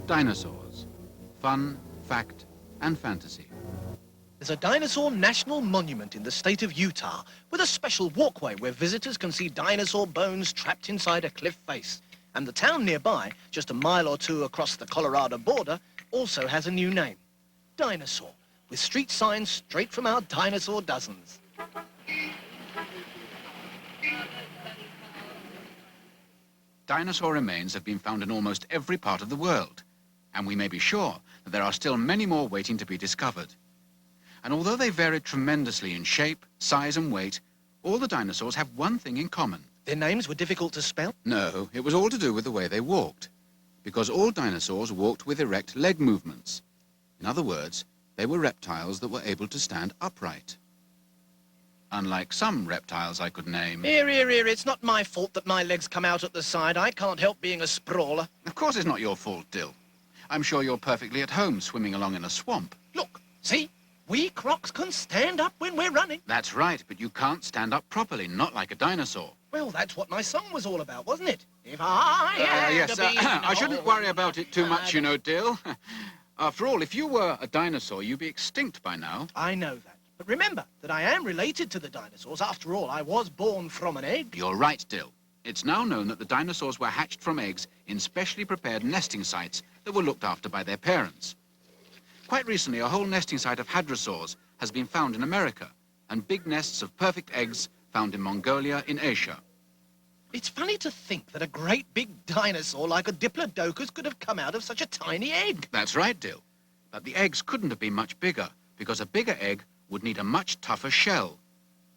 Dinosaurs. Fun, fact, and fantasy. There's a dinosaur national monument in the state of Utah with a special walkway where visitors can see dinosaur bones trapped inside a cliff face. And the town nearby, just a mile or two across the Colorado border, also has a new name, Dinosaur, with street signs straight from our dinosaur dozens. Dinosaur remains have been found in almost every part of the world, and we may be sure that there are still many more waiting to be discovered. And although they varied tremendously in shape, size and weight, all the dinosaurs have one thing in common. Their names were difficult to spell? No, it was all to do with the way they walked, because all dinosaurs walked with erect leg movements. In other words, they were reptiles that were able to stand upright. Unlike some reptiles I could name. Here, it's not my fault that my legs come out at the side. I can't help being a sprawler. Of course it's not your fault, Dill. I'm sure you're perfectly at home swimming along in a swamp. Look, see? We crocs can stand up when we're running. That's right, but you can't stand up properly, not like a dinosaur. Well, that's what my song was all about, wasn't it? If I had to be I shouldn't worry about it too much, you know, Dill. After all, if you were a dinosaur, you'd be extinct by now. I know that. But remember that I am related to the dinosaurs. After all, I was born from an egg. You're right, Dill. It's now known that the dinosaurs were hatched from eggs in specially prepared nesting sites that were looked after by their parents. Quite recently, a whole nesting site of hadrosaurs has been found in America, and big nests of perfect eggs found in Mongolia in Asia. It's funny to think that a great big dinosaur like a diplodocus could have come out of such a tiny egg. That's right, Dill. But the eggs couldn't have been much bigger, because a bigger egg would need a much tougher shell.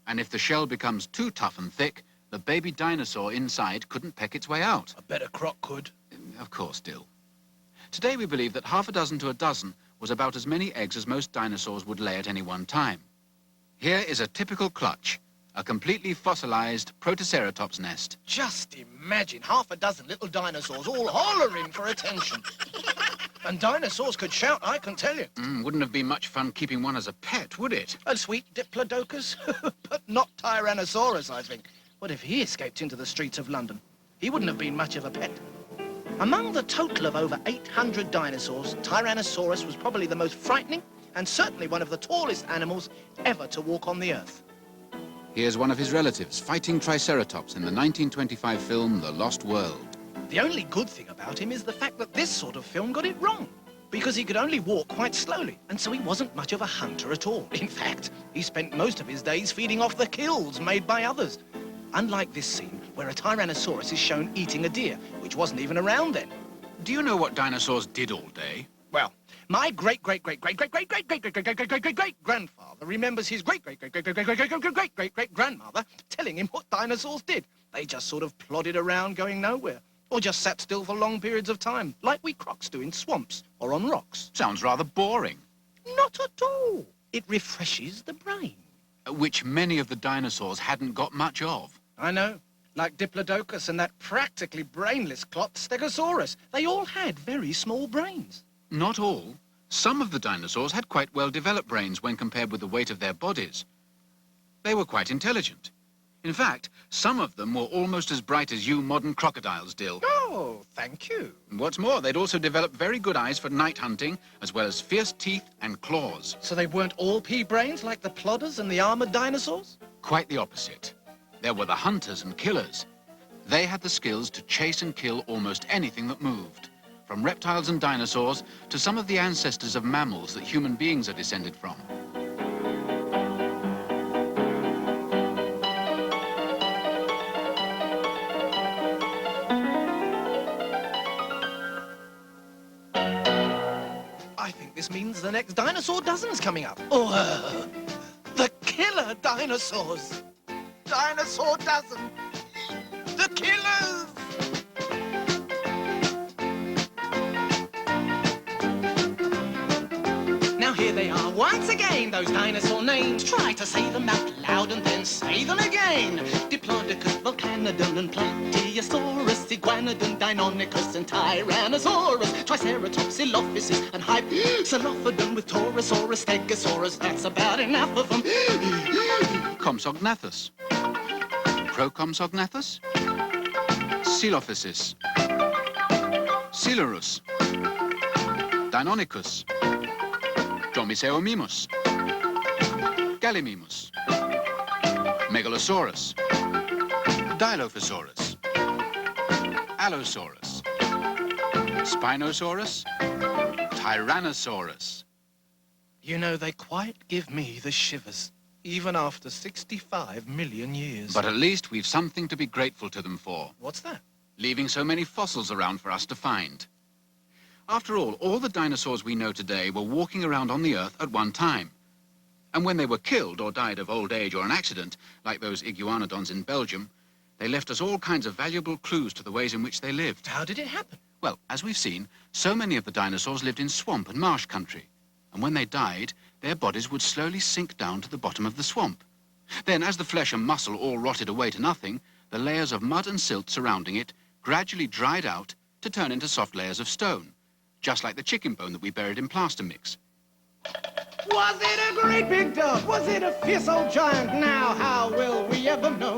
And if the shell becomes too tough and thick, the baby dinosaur inside couldn't peck its way out. A better croc could. Of course, Dill. Today we believe that half a dozen to a dozen was about as many eggs as most dinosaurs would lay at any one time. Here is a typical clutch, a completely fossilized Protoceratops nest. Just imagine half a dozen little dinosaurs all hollering for attention. And dinosaurs could shout, I can tell you. Wouldn't have been much fun keeping one as a pet, would it? A sweet diplodocus, but not Tyrannosaurus, I think. What if he escaped into the streets of London? He wouldn't have been much of a pet. Among the total of over 800 dinosaurs, Tyrannosaurus was probably the most frightening and certainly one of the tallest animals ever to walk on the earth. Here's one of his relatives fighting Triceratops in the 1925 film The Lost World. The only good thing about him is the fact that this sort of film got it wrong, because he could only walk quite slowly, and so he wasn't much of a hunter at all. In fact, he spent most of his days feeding off the kills made by others. Unlike this scene, where a Tyrannosaurus is shown eating a deer, which wasn't even around then. Do you know what dinosaurs did all day? Well, my great-great-great-great-great-great-great-great-great-great-grandfather remembers his great-great-great-great-great-great-great-grandmother telling him what dinosaurs did. They just sort of plodded around going nowhere, or just sat still for long periods of time, like we crocs do in swamps or on rocks. Sounds rather boring. Not at all. It refreshes the brain. Which many of the dinosaurs hadn't got much of. I know. Like Diplodocus and that practically brainless clot Stegosaurus. They all had very small brains. Not all. Some of the dinosaurs had quite well-developed brains when compared with the weight of their bodies. They were quite intelligent. In fact, some of them were almost as bright as you modern crocodiles, Dill. Oh, thank you. What's more, they'd also developed very good eyes for night hunting, as well as fierce teeth and claws. So they weren't all pea brains like the plodders and the armored dinosaurs? Quite the opposite. There were the hunters and killers. They had the skills to chase and kill almost anything that moved, from reptiles and dinosaurs to some of the ancestors of mammals that human beings are descended from. I think this means the next dinosaur dozen's coming up. Oh, the killer dinosaurs. Dinosaur dozen. The killers. Now here they are once again, those dinosaur names. Try to say them out loud and then say them again. Diplodocus, Volcanodon and Plateosaurus, Iguanodon, Deinonychus and Tyrannosaurus, Triceratops, Dilophosaurus and Hypsilophodon with Torosaurus, Stegosaurus. That's about enough of them. Compsognathus. Procompsognathus. Coelophysis. Coelurus. Deinonychus, Dromaeosaurus, Gallimimus, Megalosaurus, Dilophosaurus, Allosaurus, Spinosaurus, Tyrannosaurus. You know, they quite give me the shivers, even after 65 million years. But at least we've something to be grateful to them for, What's that? leaving so many fossils around for us to find. After all the dinosaurs we know today were walking around on the Earth at one time. And when they were killed or died of old age or an accident, like those iguanodons in Belgium, they left us all kinds of valuable clues to the ways in which they lived. How did it happen? Well, as we've seen, so many of the dinosaurs lived in swamp and marsh country. And when they died, their bodies would slowly sink down to the bottom of the swamp. Then, as the flesh and muscle all rotted away to nothing, the layers of mud and silt surrounding it gradually dried out to turn into soft layers of stone, just like the chicken bone that we buried in plaster mix. Was it a great big dog? Was it a fierce old giant? Now, how will we ever know?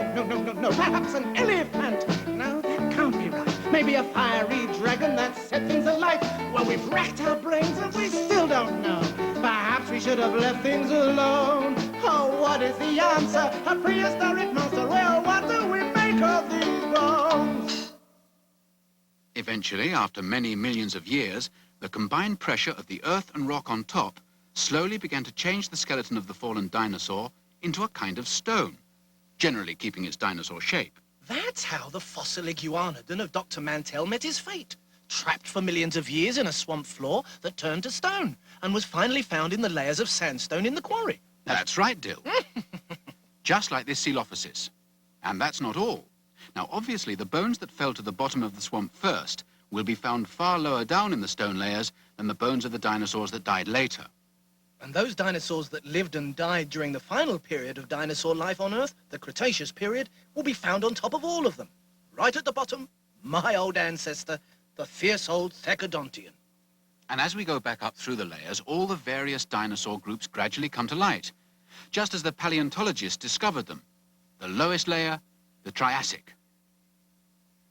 No. Perhaps an elephant? No, that can't be right. Maybe a fiery dragon that set things alight. Well, we've racked our brains and we still don't know. Perhaps we should have left things alone. Oh, what is the answer? A prehistoric monster? Well, what do we make of these bones? Eventually, after many millions of years, the combined pressure of the earth and rock on top slowly began to change the skeleton of the fallen dinosaur into a kind of stone, generally keeping its dinosaur shape. That's how the fossil iguanodon of Dr. Mantell met his fate. Trapped for millions of years in a swamp floor that turned to stone and was finally found in the layers of sandstone in the quarry. That's right, Dill. Just like this Coelophysis. And that's not all. Now, obviously, the bones that fell to the bottom of the swamp first will be found far lower down in the stone layers than the bones of the dinosaurs that died later. And those dinosaurs that lived and died during the final period of dinosaur life on Earth, the Cretaceous period, will be found on top of all of them. Right at the bottom, my old ancestor, the fierce old Thecodontian. And as we go back up through the layers, all the various dinosaur groups gradually come to light, just as the paleontologists discovered them. The lowest layer, the Triassic.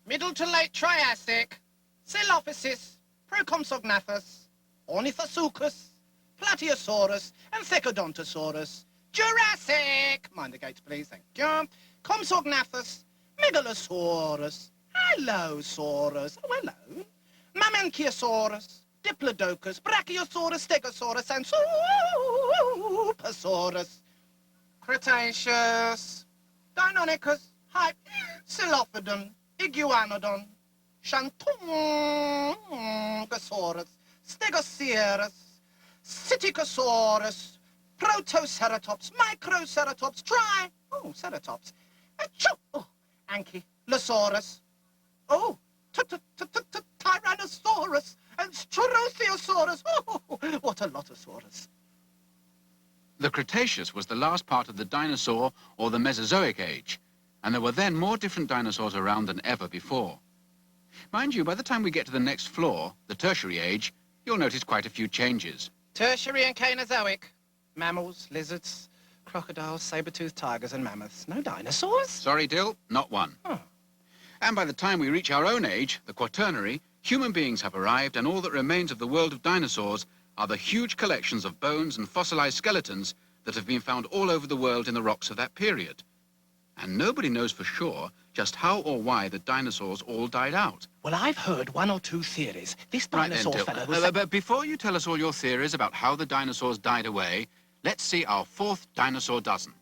Middle to late Triassic, Coelophysis, Procompsognathus, Ornithosuchus, Plateosaurus, and Thecodontosaurus. Jurassic! Mind the gates, please, thank you. Compsognathus, Megalosaurus, Allosaurus, oh, hello. Mamenchiosaurus, Diplodocus, Brachiosaurus, Stegosaurus, and Supersaurus. Cretaceous, Deinonychus, Hype, Coelophodon, Iguanodon, Shantungosaurus, Stegocerus, Psittacosaurus, Protoceratops, Microceratops, Ceratops, Ankylosaurus, Tyrannosaurus, and Struthiosaurus. Oh, what a lot of saurus. The Cretaceous was the last part of the dinosaur or the Mesozoic age, and there were then more different dinosaurs around than ever before. Mind you, by the time we get to the next floor, the Tertiary age, you'll notice quite a few changes. Tertiary and Cainozoic. Mammals, lizards, crocodiles, saber-toothed tigers, and mammoths. No dinosaurs? Sorry, Dill, not one. Oh. And by the time we reach our own age, the Quaternary, human beings have arrived, and all that remains of the world of dinosaurs are the huge collections of bones and fossilized skeletons that have been found all over the world in the rocks of that period. And nobody knows for sure just how or why the dinosaurs all died out. Well, I've heard one or two theories. This Right dinosaur then, fellow Dill. was... But before you tell us all your theories about how the dinosaurs died away, let's see our fourth dinosaur dozen.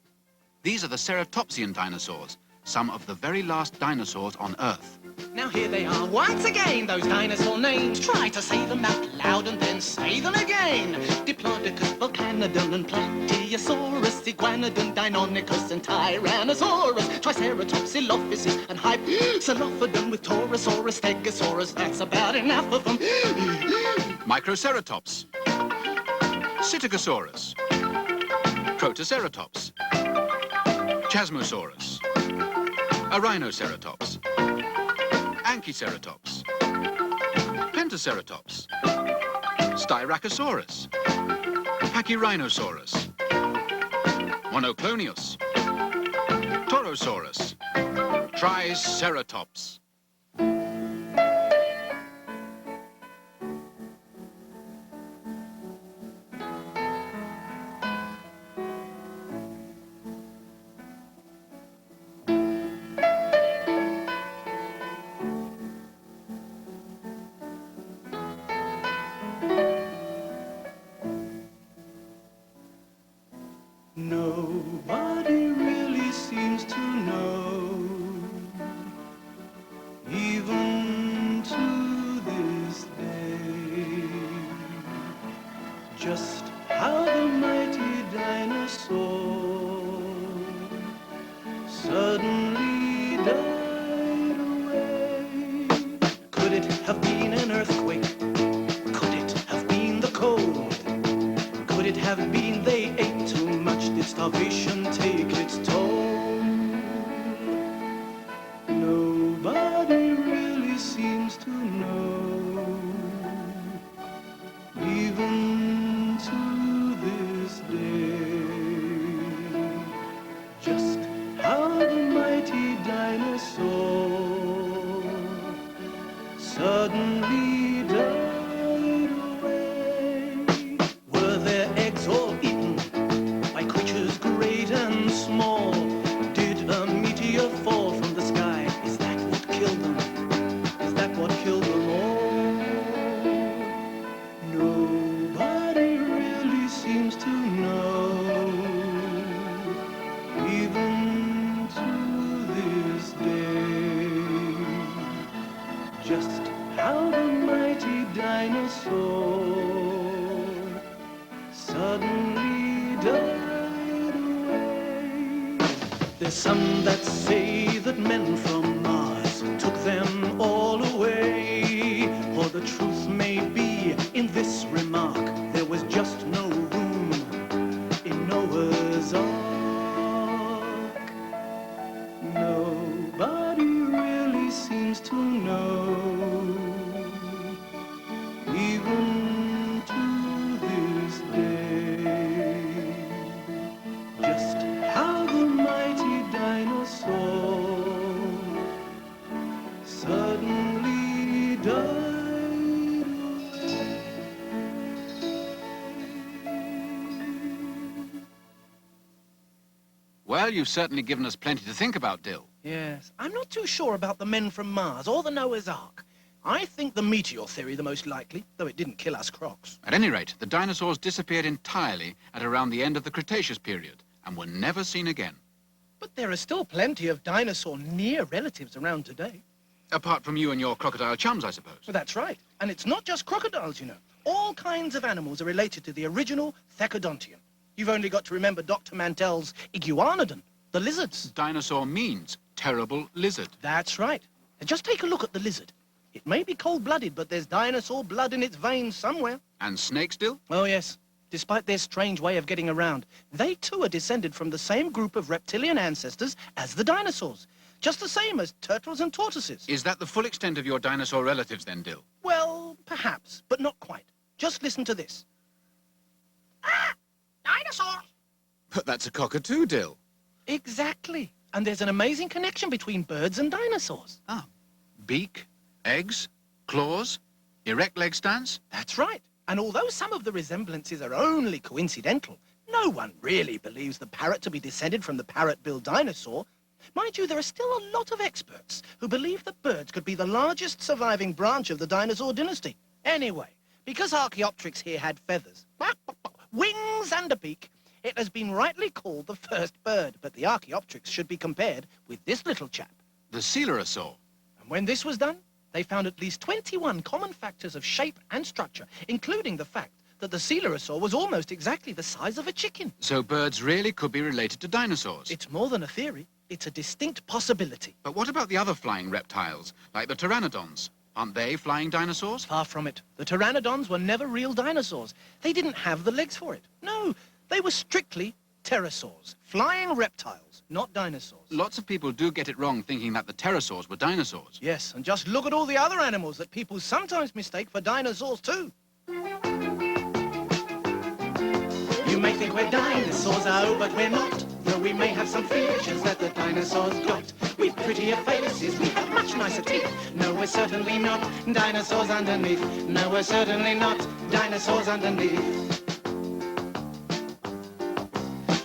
These are the ceratopsian dinosaurs, some of the very last dinosaurs on Earth. Now here they are once again, those dinosaur names. Try to say them out loud and then say them again. Diplodocus, Volcanodon, and Plateosaurus, Iguanodon, Deinonychus, and Tyrannosaurus, Triceratops, Coelophysis, and Hypsilophodon with Torosaurus, Stegosaurus. That's about enough of them. Microceratops, Psittacosaurus, Protoceratops, Chasmosaurus, a Rhinoceratops, Ankyceratops, Pentaceratops, Styracosaurus, Pachyrhinosaurus, Monoclonius, Torosaurus, Triceratops. it have been an earthquake? Could it have been the cold? Could it have been they ate too much? Did starvation take its toll? Nobody really seems to know, even to this day, just how the mighty dinosaur suddenly died away. Were their eggs all eaten by creatures great and small? Did a meteor fall from the sky? Is that what killed them? Is that what killed them all? Nobody really seems to know, even to this day, just how the mighty dinosaur suddenly died away. There's some that say that men from Mars took them all away, or the truth may be in this remark: there was just no room in Noah's Ark. Nobody really seems to know, even to this day, just how the mighty dinosaur suddenly died away. Well, you've certainly given us plenty to think about, Dill. Yes, I'm not too sure about the men from Mars or the Noah's Ark. I think the meteor theory the most likely, though it didn't kill us crocs. At any rate, the dinosaurs disappeared entirely at around the end of the Cretaceous period and were never seen again. But there are still plenty of dinosaur near relatives around today. Apart from you and your crocodile chums, I suppose. Well, that's right. And it's not just crocodiles, you know. All kinds of animals are related to the original Thecodontian. You've only got to remember Dr. Mantell's Iguanodon, the lizards. Dinosaur means terrible lizard. That's right. And just take a look at the lizard. It may be cold-blooded, but there's dinosaur blood in its veins somewhere. And snakes, Dill? Oh, yes. Despite their strange way of getting around, they too are descended from the same group of reptilian ancestors as the dinosaurs. Just the same as turtles and tortoises. Is that the full extent of your dinosaur relatives then, Dill? Well, perhaps, but not quite. Just listen to this. Ah! Dinosaurs! But that's a cockatoo, Dill. Exactly. And there's an amazing connection between birds and dinosaurs. Ah. Beak, eggs, claws, erect leg stance? That's right. And although some of the resemblances are only coincidental, no one really believes the parrot to be descended from the parrot-billed dinosaur. Mind you, there are still a lot of experts who believe that birds could be the largest surviving branch of the dinosaur dynasty. Anyway, because Archaeopteryx here had feathers, wings and a beak, it has been rightly called the first bird, but the Archaeopteryx should be compared with this little chap. The coelurosaur. And when this was done, they found at least 21 common factors of shape and structure, including the fact that the coelurosaur was almost exactly the size of a chicken. So birds really could be related to dinosaurs. It's more than a theory. It's a distinct possibility. But what about the other flying reptiles, like the pteranodons? Aren't they flying dinosaurs? Far from it. The pteranodons were never real dinosaurs. They didn't have the legs for it. No, they were strictly pterosaurs, flying reptiles, not dinosaurs. Lots of people do get it wrong thinking that the pterosaurs were dinosaurs. Yes, and just look at all the other animals that people sometimes mistake for dinosaurs too. You may think we're dinosaurs, oh, but we're not. Though we may have some features that the dinosaurs got. We've prettier faces, we have much nicer teeth. No, we're certainly not dinosaurs underneath. No, we're certainly not dinosaurs underneath.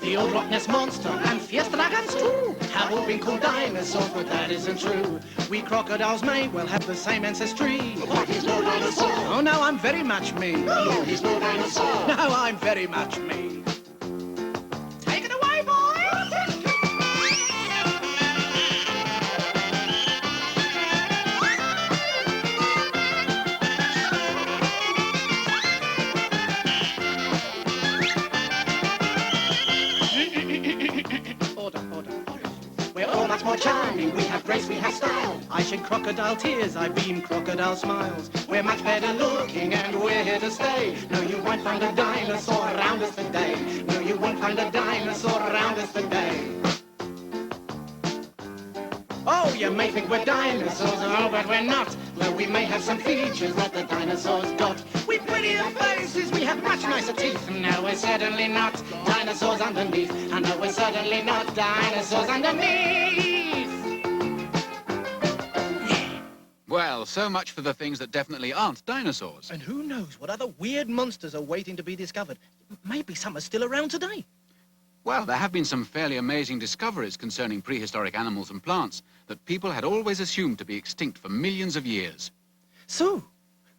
The old Loch Ness Monster and fierce dragons too have all been called dinosaurs, but that isn't true. We crocodiles may well have the same ancestry. But he's no dinosaur. Oh no, I'm very much me. No, he's no dinosaur. No, I'm very much me. Take it away, boys! Order. We're all much more charming. We have grace, we have style. I shed crocodile tears, I beam crocodile smiles. We're much better looking and we're here to stay. No, you won't find a dinosaur around us today. No, you won't find a dinosaur around us today. Oh, you may think we're dinosaurs, oh, but we're not. Though we may have some features that the dinosaurs got. We've prettier faces, we have much nicer teeth. No, we're certainly not dinosaurs underneath. And no, we're certainly not dinosaurs underneath. Well, so much for the things that definitely aren't dinosaurs. And who knows what other weird monsters are waiting to be discovered. Maybe some are still around today. Well, there have been some fairly amazing discoveries concerning prehistoric animals and plants that people had always assumed to be extinct for millions of years. So,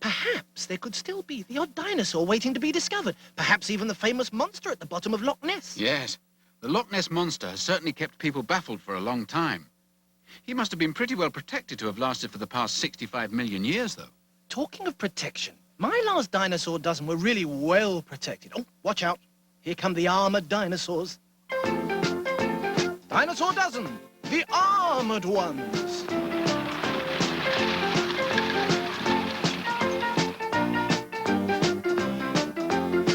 perhaps there could still be the odd dinosaur waiting to be discovered. Perhaps even the famous monster at the bottom of Loch Ness. Yes, the Loch Ness Monster has certainly kept people baffled for a long time. He must have been pretty well protected to have lasted for the past 65 million years, though. Talking of protection, my last dinosaur dozen were really well protected. Oh, watch out. Here come the armored dinosaurs. Dinosaur dozen, the armored ones.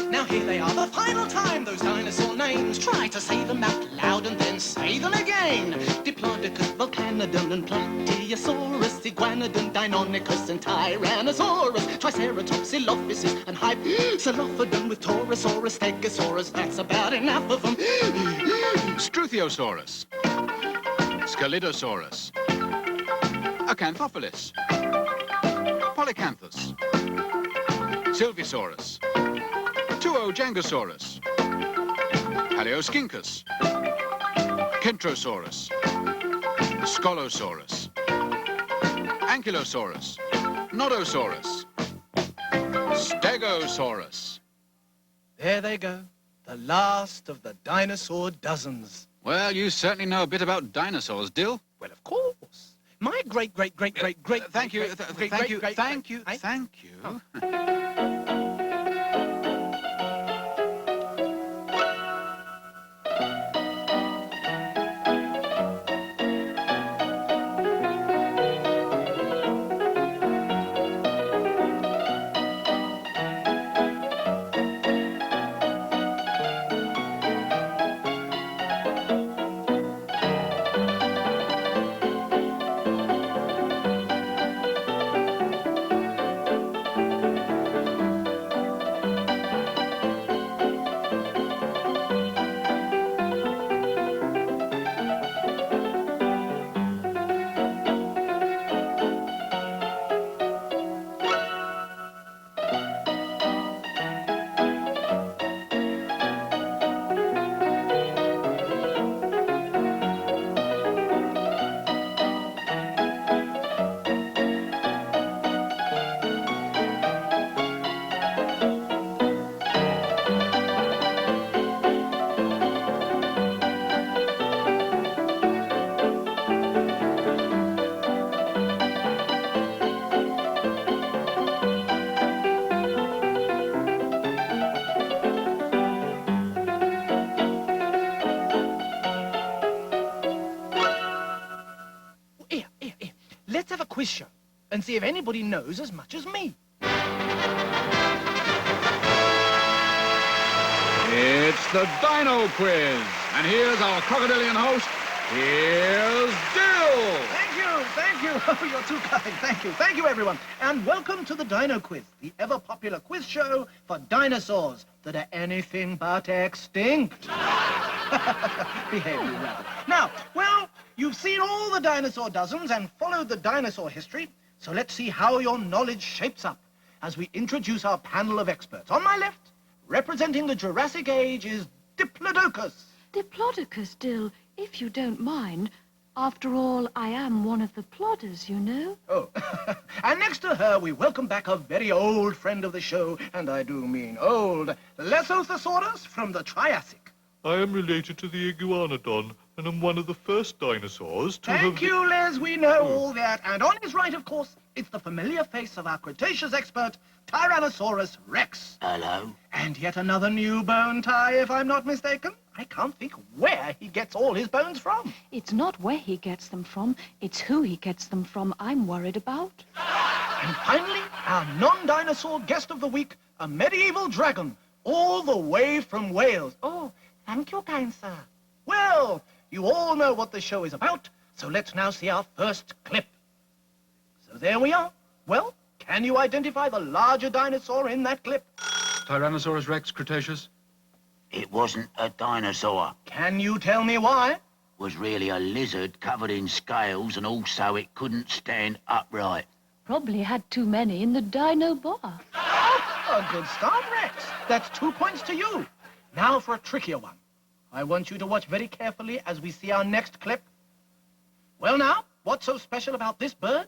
Now here they are, the final time, those dinosaur names. Try to say them out loud and then say them again. Diplodocus, Volcanodon and Plateosaurus, Iguanodon, Deinonychus and Tyrannosaurus, Triceratops, Dilophosaurus and Hypsilophodon with Torosaurus, Stegosaurus. That's about enough of them. Struthiosaurus, Scelidosaurus, Acanthophilus, Polycanthus, Sylvisaurus, Tuojangosaurus, Paleoscincus, Kentrosaurus, Scolosaurus, Ankylosaurus, Nodosaurus, Stegosaurus. There they go, the last of the dinosaur dozens. Well, you certainly know a bit about dinosaurs, Dill. Well, of course. My great. Thank you. Let's have a quiz show and see if anybody knows as much as me. It's the Dino Quiz. And here's our crocodilian host. Here's Dill. Thank you. Oh, you're too kind. Thank you, everyone. And welcome to the Dino Quiz, the ever-popular quiz show for dinosaurs that are anything but extinct. Behave, you rabbit. Now, well, you've seen all the dinosaur dozens and followed the dinosaur history, so let's see how your knowledge shapes up as we introduce our panel of experts. On my left, representing the Jurassic Age, is Diplodocus. Diplodocus, Dill, if you don't mind. After all, I am one of the plodders, you know. Oh, and next to her, we welcome back a very old friend of the show, and I do mean old, Lesothosaurus from the Triassic. I am related to the Iguanodon, and am one of the first dinosaurs to have... Thank you, Les, we know all that. And on his right, of course, it's the familiar face of our Cretaceous expert, Tyrannosaurus Rex. Hello. And yet another new bone tie, if I'm not mistaken. I can't think where he gets all his bones from. It's not where he gets them from, it's who he gets them from I'm worried about. And finally, our non-dinosaur guest of the week, a medieval dragon, all the way from Wales. Oh, thank you, kind sir. Well, you all know what the show is about, so let's now see our first clip. So there we are. Well, can you identify the larger dinosaur in that clip? Tyrannosaurus Rex, Cretaceous. It wasn't a dinosaur. Can you tell me why? It was really a lizard covered in scales, and also it couldn't stand upright. Probably had too many in the dino bar. A good start, Rex. That's 2 points to you. Now for a trickier one. I want you to watch very carefully as we see our next clip. Well now, what's so special about this bird?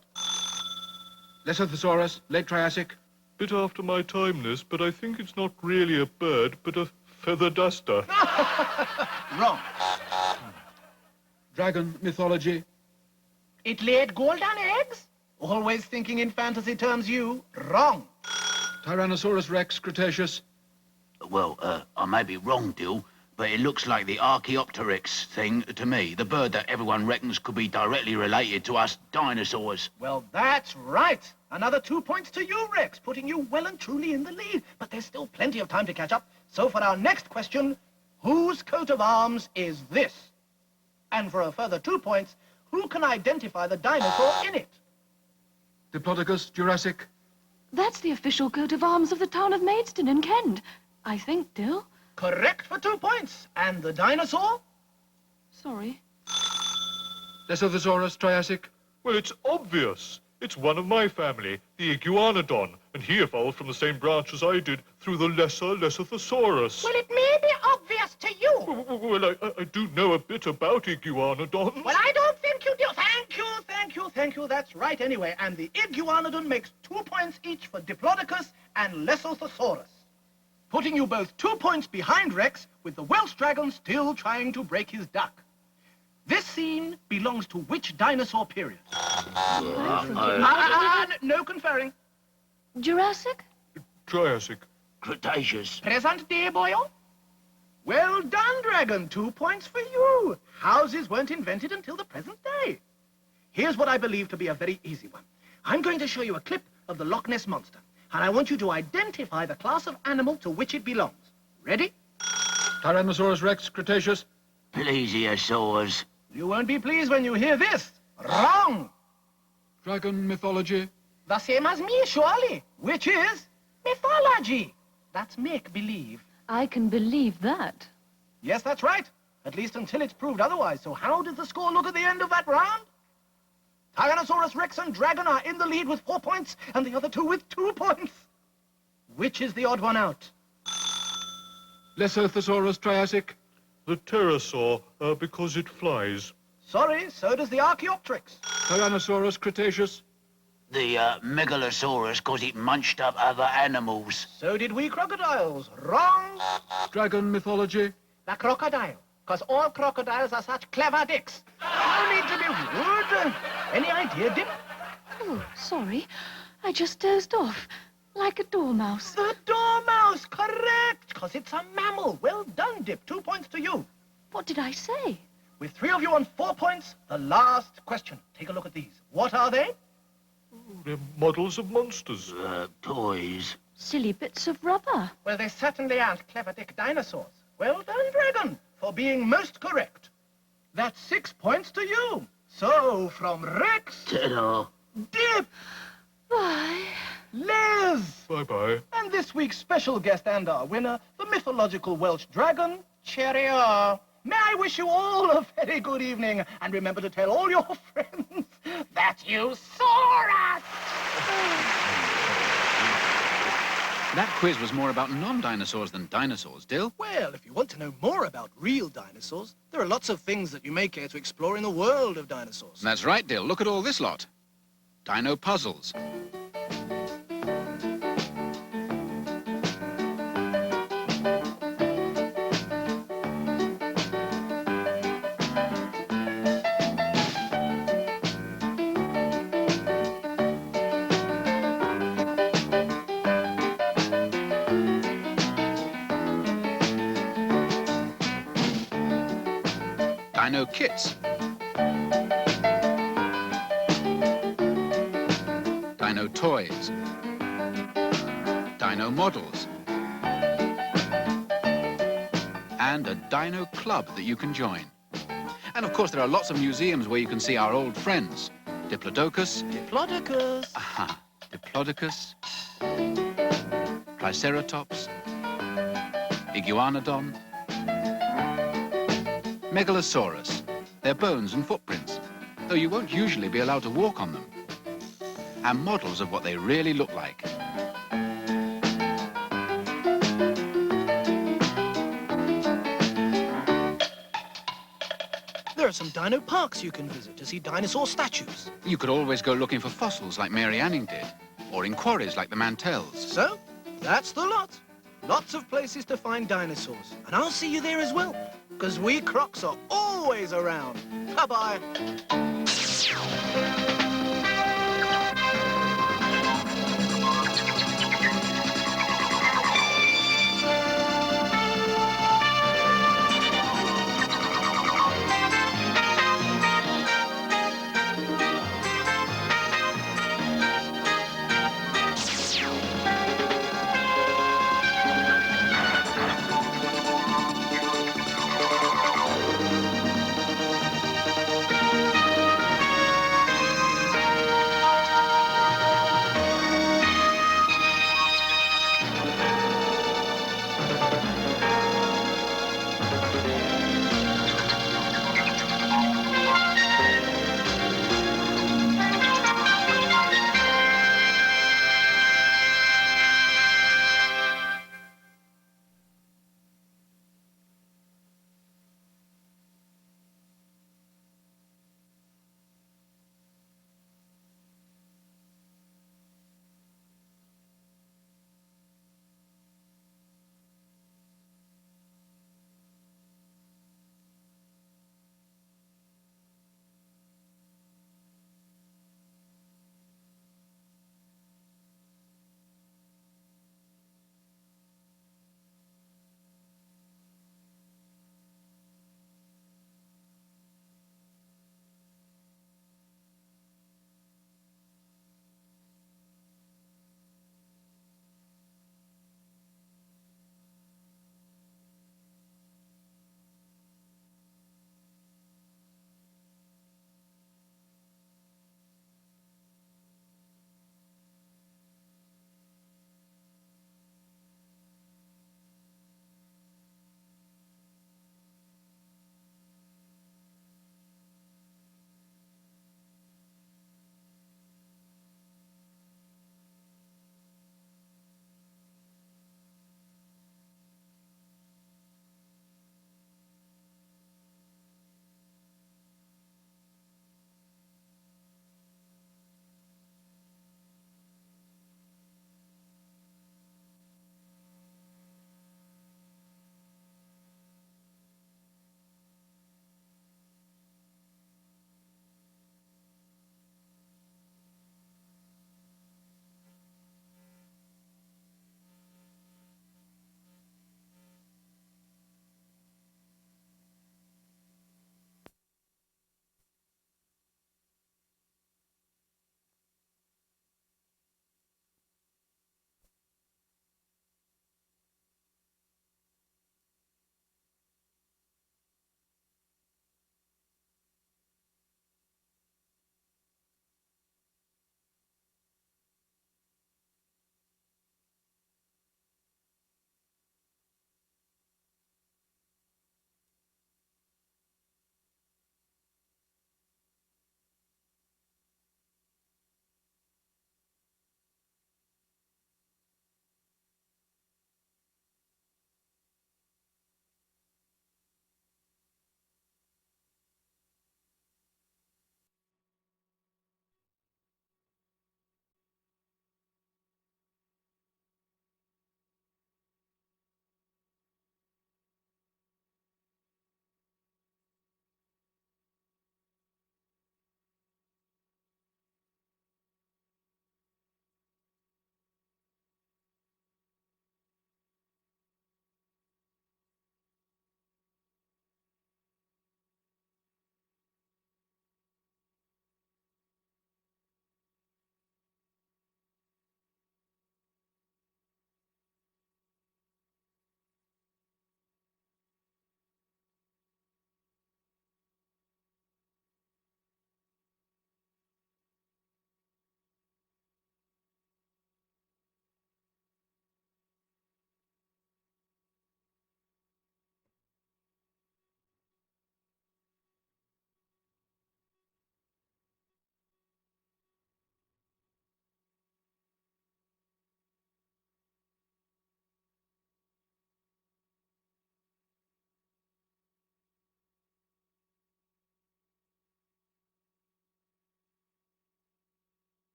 Lesothosaurus, late Triassic. Bit after my time, this, but I think it's not really a bird, but a feather duster. Wrong. Dragon mythology. It laid golden eggs? Always thinking in fantasy terms, you. Wrong. Tyrannosaurus Rex, Cretaceous. Well, I may be wrong, Dill, but it looks like the Archaeopteryx thing to me, the bird that everyone reckons could be directly related to us dinosaurs. Well, that's right. Another 2 points to you, Rex, putting you well and truly in the lead. But there's still plenty of time to catch up. So for our next question, whose coat of arms is this? And for a further 2 points, who can identify the dinosaur in it? Diplodocus, Jurassic. That's the official coat of arms of the town of Maidstone in Kent. I think, Dill. Correct for 2 points. And the dinosaur? Sorry. Lesothosaurus, Triassic. Well, it's obvious. It's one of my family, the Iguanodon, and he evolved from the same branch as I did through the lesser Lesothosaurus. Well, it may be obvious to you. Well, I do know a bit about Iguanodons. Well, I don't think you do. Thank you. That's right anyway. And the Iguanodon makes 2 points each for Diplodocus and Lesothosaurus. Putting you both 2 points behind Rex, with the Welsh dragon still trying to break his duck. This scene belongs to which dinosaur period? No conferring. Jurassic? Triassic. Cretaceous. Present day, boyo? Well done, Dragon. 2 points for you. Houses weren't invented until the present day. Here's what I believe to be a very easy one. I'm going to show you a clip of the Loch Ness Monster, and I want you to identify the class of animal to which it belongs. Ready? Tyrannosaurus Rex, Cretaceous. Plesiosaurs. You won't be pleased when you hear this. Wrong. Dragon mythology. The same as me, surely, which is mythology. That's make-believe. I can believe that. Yes, that's right. At least until it's proved otherwise. So how did the score look at the end of that round? Tyrannosaurus Rex and Dragon are in the lead with 4 points, and the other two with 2 points. Which is the odd one out? Lesothosaurus, Triassic. The pterosaur, because it flies. Sorry, so does the Archaeopteryx. Tyrannosaurus, Cretaceous. The Megalosaurus, because it munched up other animals. So did we crocodiles. Wrong. Dragon mythology. The crocodile. Because all crocodiles are such clever dicks. No need to be rude. Any idea, Dip? Oh, sorry. I just dozed off, like a dormouse. The dormouse, correct. Because it's a mammal. Well done, Dip. 2 points to you. What did I say? With 3 of you on 4 points, the last question. Take a look at these. What are they? They're models of monsters. Toys. Silly bits of rubber. Well, they certainly aren't clever dick dinosaurs. Well done, Dragon, for being most correct. That's 6 points to you. So, from Rex, Ta-da. Dip, Bye. Liz, Bye-bye. and this week's special guest and our winner, the mythological Welsh dragon, Cheerio. May I wish you all a very good evening, and remember to tell all your friends that you saw us! That quiz was more about non-dinosaurs than dinosaurs, Dill. Well, if you want to know more about real dinosaurs, there are lots of things that you may care to explore in the world of dinosaurs. That's right, Dill. Look at all this lot. Dino puzzles. dino kits, dino toys, dino models, and a dino club that you can join. And of course, there are lots of museums where you can see our old friends. Diplodocus. Diplodocus. Aha. Diplodocus. Triceratops. Iguanodon. Megalosaurus. Their bones and footprints, though you won't usually be allowed to walk on them. And models of what they really look like. There are some dino parks you can visit to see dinosaur statues. You could always go looking for fossils like Mary Anning did, or in quarries like the Mantells. So, that's the lot. Lots of places to find dinosaurs. And I'll see you there as well, because we Crocs are always around. Bye-bye.